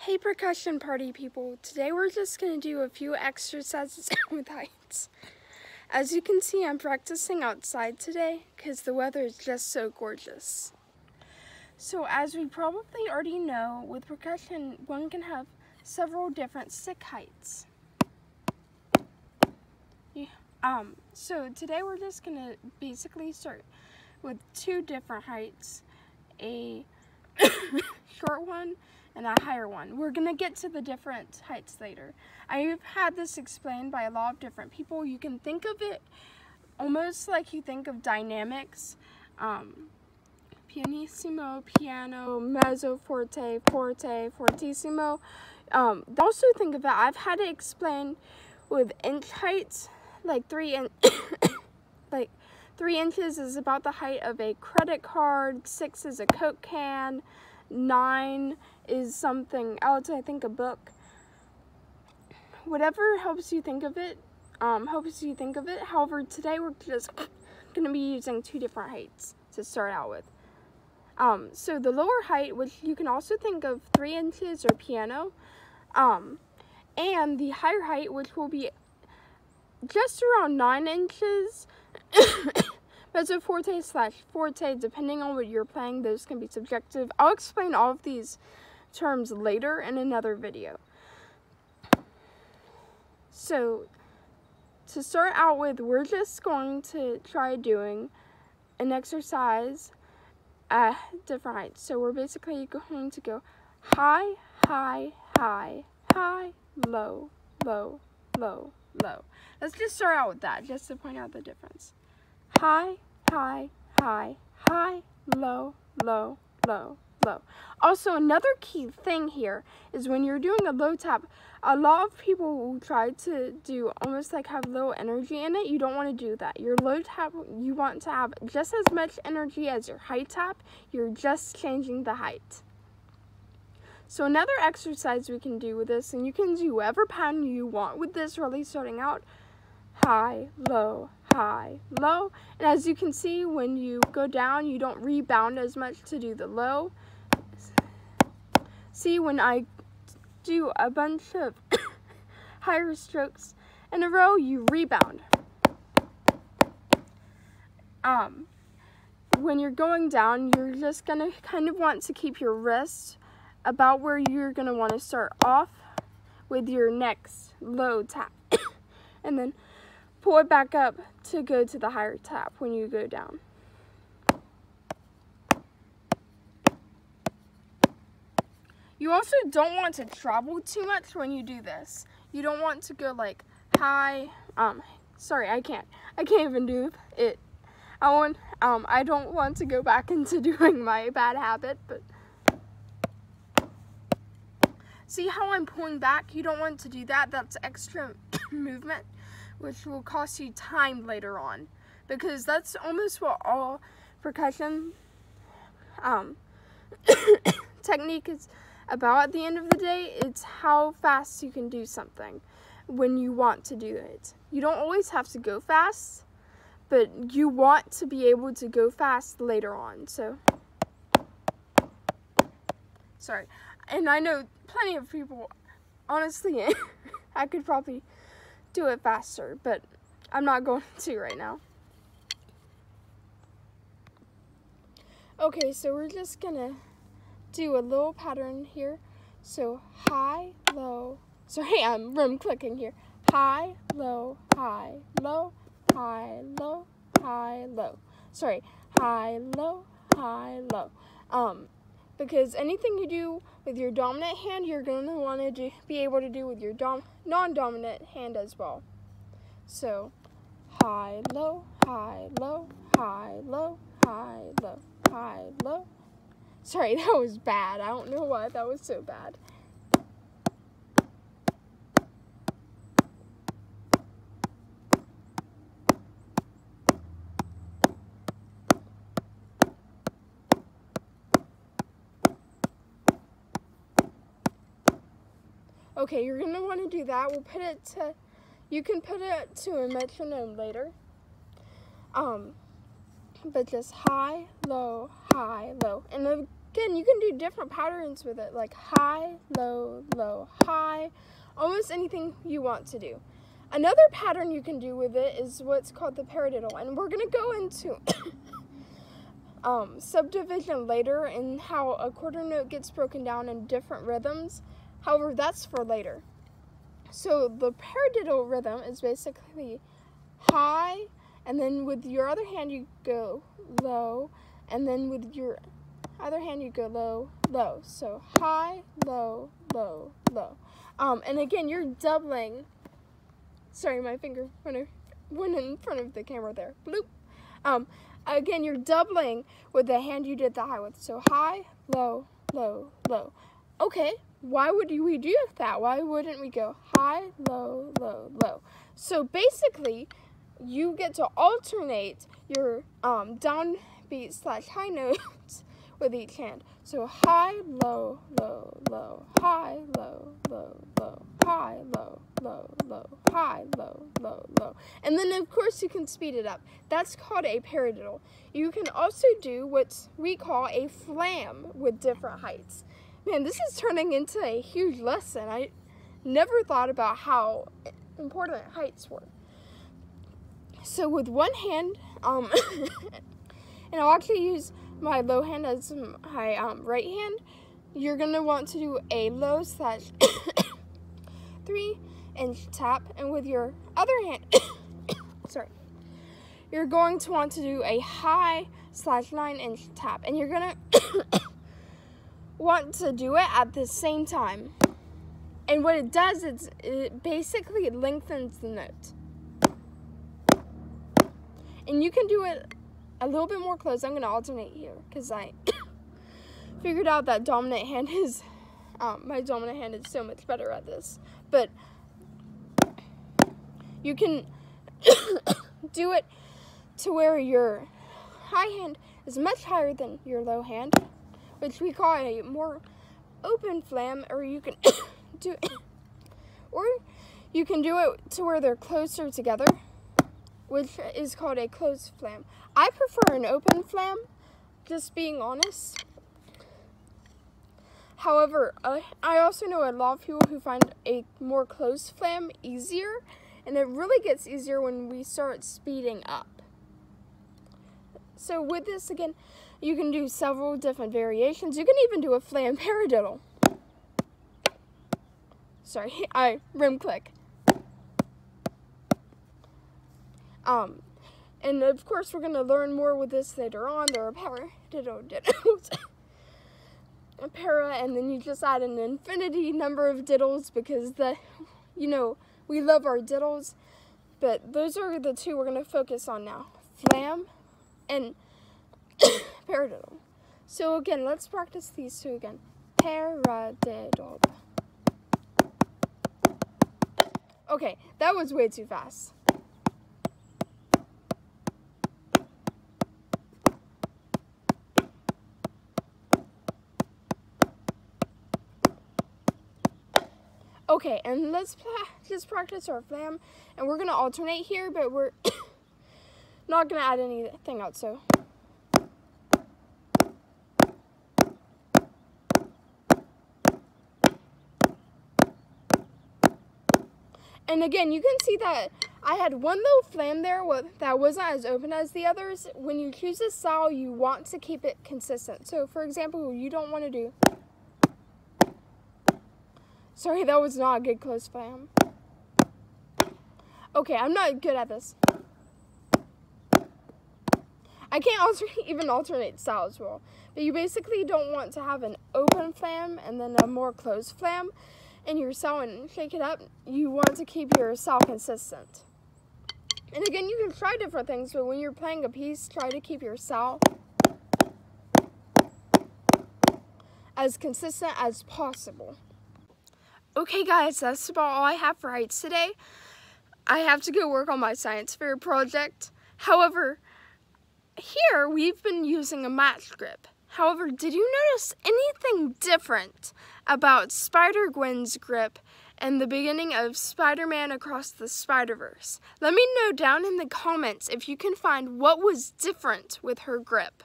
Hey percussion party people, today we're just going to do a few exercises with heights. As you can see, I'm practicing outside today because the weather is just so gorgeous. So as we probably already know, with percussion one can have several different stick heights. So today we're just going to basically start with two different heights, a short one and a higher one. We're going to get to the different heights later. I've had this explained by a lot of different people. You can think of it almost like you think of dynamics. Pianissimo, piano, mezzo, forte, forte, fortissimo. Also think of it, I've had it explained with inch heights, like 3 inches is about the height of a credit card, 6 is a Coke can, 9 is something else, I think a book. Whatever helps you think of it, However, today we're just going to be using two different heights to start out with. So the lower height, which you can also think of 3 inches or piano, and the higher height, which will be just around 9 inches, mezzo forte / forte, depending on what you're playing, those can be subjective. I'll explain all of these terms later in another video. So, to start out with, we're just going to try doing an exercise at different heights. So we're basically going to go high, high, high, high, low, low, low, low. Let's just start out with that, just to point out the difference. High, high, high, high, low, low, low, low. Also, another key thing here is when you're doing a low tap, a lot of people will try to do almost like have low energy in it. You don't want to do that. Your low tap, you want to have just as much energy as your high tap. You're just changing the height. So another exercise we can do with this, and you can do whatever pattern you want with this, really starting out high, low, high, low. And as you can see, when you go down, you don't rebound as much to do the low. See, when I do a bunch of higher strokes in a row, you rebound. When you're going down, you're just gonna kind of want to keep your wrist about where you're gonna want to start off with your next low tap, and then pull it back up to go to the higher tap when you go down. You also don't want to travel too much when you do this. You don't want to go like high, sorry, I can't even do it. I don't want to go back into doing my bad habit, but see how I'm pulling back? You don't want to do that. That's extra movement, which will cost you time later on, because that's almost what all percussion technique is about at the end of the day. It's how fast you can do something when you want to do it. You don't always have to go fast, but you want to be able to go fast later on. So, sorry. And I know plenty of people, honestly, I could probably do it faster, but I'm not going to right now. Okay, so we're just gonna do a little pattern here. So high, low, sorry, I'm rim clicking here. High, low, high, low, high, low, high, low. Sorry, high, low, high, low. Because anything you do with your dominant hand, you're going to want to be able to do with your non-dominant hand as well. So high, low, high, low, high, low, high, low, high, low. Sorry, that was bad. I don't know why that was so bad. Okay, you're going to want to do that. We'll put it to, you can put it to a metronome later. But just high, low, and again, you can do different patterns with it, like high, low, low, high, almost anything you want to do. Another pattern you can do with it is what's called the paradiddle, and we're going to go into subdivision later and how a quarter note gets broken down in different rhythms. However, that's for later. So the paradiddle rhythm is basically high, and then with your other hand you go low, and then with your other hand you go low, low. So high, low, low, low. And again, you're doubling. Sorry, my finger went in front of the camera there. Bloop. Again, you're doubling with the hand you did the high with. So high, low, low, low. Okay, why would we do that? Why wouldn't we go high, low, low, low? So basically, you get to alternate your downbeat / high notes with each hand. So high, low, low, low, high, low, low, low, high, low, low, low, high, low, low, low. And then of course you can speed it up. That's called a paradiddle. You can also do what we call a flam with different heights. Man, this is turning into a huge lesson. I never thought about how important heights were. So with one hand, and I'll actually use my low hand as my right hand, you're going to want to do a low / 3-inch tap, and with your other hand, sorry, you're going to want to do a high / 9-inch tap, and you're going to want to do it at the same time. And what it does is it basically lengthens the note. And you can do it a little bit more close. I'm going to alternate here because I figured out that dominant hand is, my dominant hand is so much better at this. But you can do it to where your high hand is much higher than your low hand, which we call a more open flam, or you can do it, or you can do it to where they're closer together, which is called a closed flam. I prefer an open flam, just being honest. However, I also know a lot of people who find a more closed flam easier, and it really gets easier when we start speeding up. So with this, again, you can do several different variations. You can even do a flam paradiddle. Sorry, I rim click. And of course, we're going to learn more with this later on. There are paradiddles, a para, and then you just add an infinity number of diddles because we love our diddles. But those are the two we're going to focus on now: flam and paradiddle. So again, let's practice these two again. Paradiddle. Okay, that was way too fast. Okay, and let's just practice our flam, and we're going to alternate here, but we're not going to add anything else, so. And again, you can see that I had one little flam there that wasn't as open as the others. When you choose a style, you want to keep it consistent. So, for example, you don't want to do... Sorry, that was not a good close flam. Okay, I'm not good at this. I can't even alternate styles well. But you basically don't want to have an open flam and then a more closed flam in your style and shake it up. You want to keep your style consistent. And again, you can try different things, but when you're playing a piece, try to keep your style as consistent as possible. Okay guys, that's about all I have for heights today. I have to go work on my science fair project. However, here we've been using a match grip. However, did you notice anything different about Spider-Gwen's grip and the beginning of Spider-Man Across the Spider-Verse? Let me know down in the comments if you can find what was different with her grip.